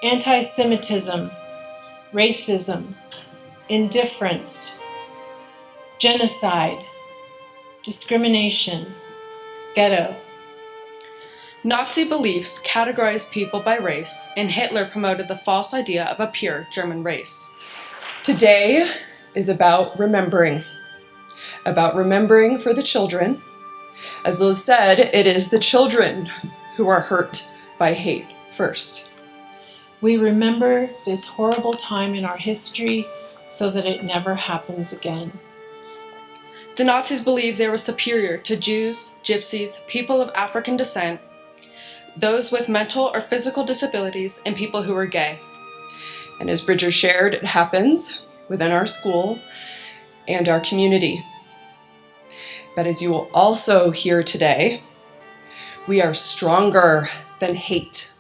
anti-Semitism, racism, indifference, genocide, discrimination, ghetto. Nazi beliefs categorized people by race, and Hitler promoted the false idea of a pure German race. Today is about remembering for the children. As Liz said, it is the children who are hurt by hate first. We remember this horrible time in our history so that it never happens again. The Nazis believed they were superior to Jews, Gypsies, people of African descent, those with mental or physical disabilities, and people who were gay. And as Bridger shared, it happens within our school and our community. But as you will also hear today, we are stronger than hate.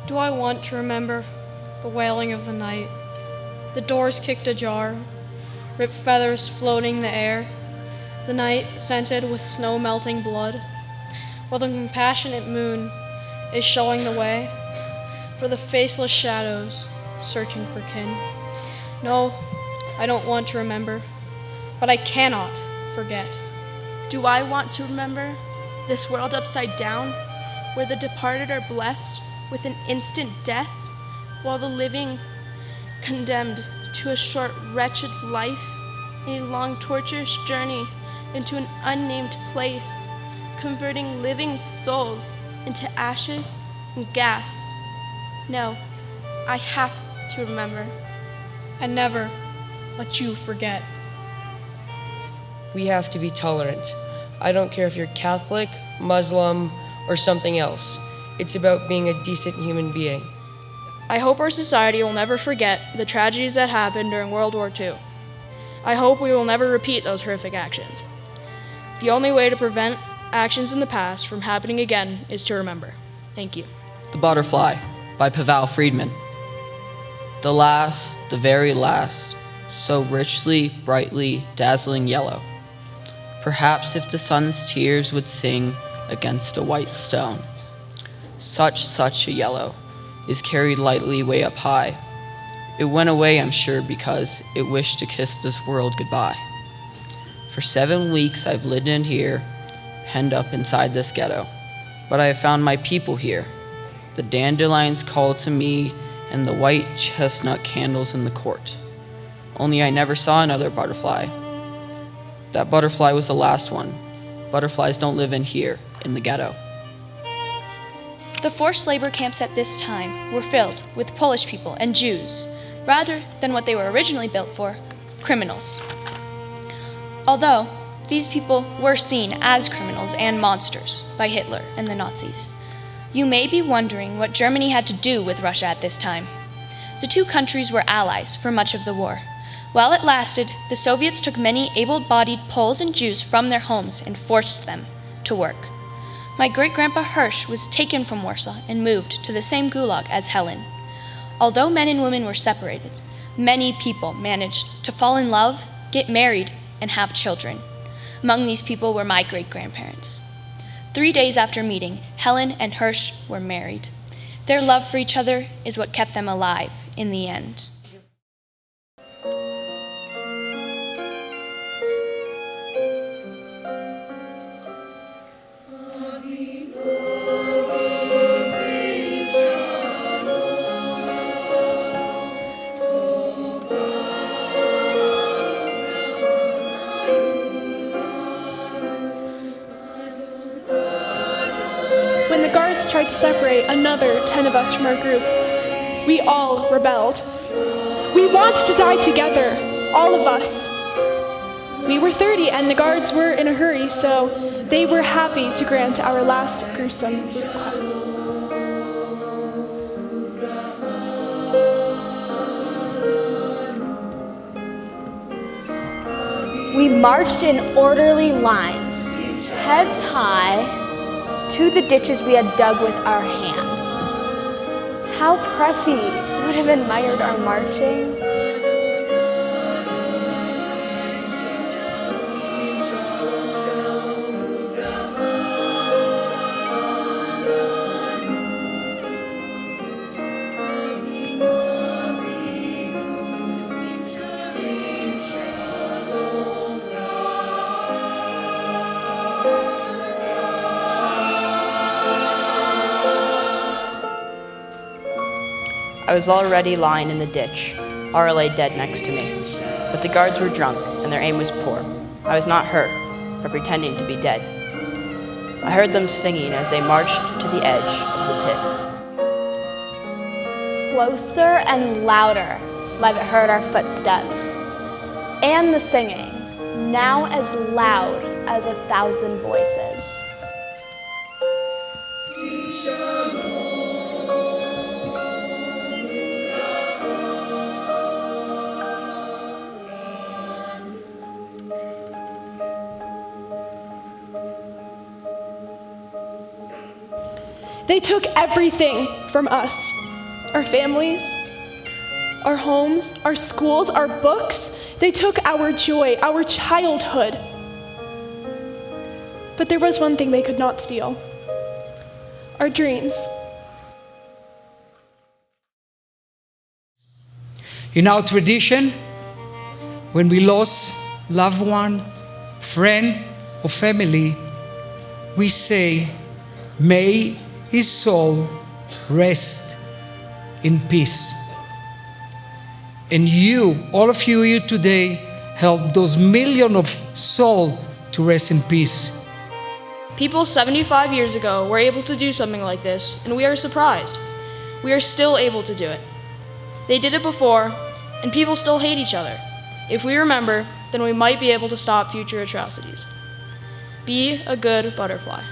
Do I want to remember the wailing of the night, the doors kicked ajar, ripped feathers floating in the air, the night scented with snow-melting blood, while the compassionate moon is showing the way for the faceless shadows searching for kin? No, I don't want to remember, but I cannot forget. Do I want to remember this world upside down, where the departed are blessed with an instant death, while the living condemned to a short, wretched life, in a long, torturous journey into an unnamed place, converting living souls into ashes and gas? No, I have to remember. And never let you forget. We have to be tolerant. I don't care if you're Catholic, Muslim, or something else. It's about being a decent human being. I hope our society will never forget the tragedies that happened during World War II. I hope we will never repeat those horrific actions. The only way to prevent actions in the past from happening again is to remember. Thank you. The Butterfly by Pavel Friedman. The last, the very last, so richly, brightly, dazzling yellow. Perhaps if the sun's tears would sing against a white stone. Such a yellow is carried lightly way up high. It went away, I'm sure, because it wished to kiss this world goodbye. For 7 weeks I've lived in here, penned up inside this ghetto. But I have found my people here. The dandelions call to me, and the white chestnut candles in the court. Only I never saw another butterfly. That butterfly was the last one. Butterflies don't live in here, in the ghetto. The forced labor camps at this time were filled with Polish people and Jews, rather than what they were originally built for, criminals. Although these people were seen as criminals and monsters by Hitler and the Nazis, you may be wondering what Germany had to do with Russia at this time. The two countries were allies for much of the war. While it lasted, the Soviets took many able-bodied Poles and Jews from their homes and forced them to work. My great-grandpa Hirsch was taken from Warsaw and moved to the same gulag as Helen. Although men and women were separated, many people managed to fall in love, get married, and have children. Among these people were my great-grandparents. 3 days after meeting, Helen and Hirsch were married. Their love for each other is what kept them alive in the end. When the guards tried to separate another 10 of us from our group, we all rebelled. We want to die together, all of us. We were 30 and the guards were in a hurry, so they were happy to grant our last gruesome request. We marched in orderly lines, heads high, to the ditches we had dug with our hands. How Preffy would have admired our marching. I was already lying in the ditch. Ara lay dead next to me. But the guards were drunk, and their aim was poor. I was not hurt, but pretending to be dead. I heard them singing as they marched to the edge of the pit. Closer and louder, Levitt heard our footsteps. And the singing, now as loud as 1,000 voices. They took everything from us, our families, our homes, our schools, our books. They took our joy, our childhood. But there was one thing they could not steal: our dreams. In our tradition, when we lost loved one, friend, or family, we say, "May his soul rest in peace." And you, all of you here today, help those millions of souls to rest in peace. People 75 years ago were able to do something like this, and we are surprised. We are still able to do it. They did it before, and people still hate each other. If we remember, then we might be able to stop future atrocities. Be a good butterfly.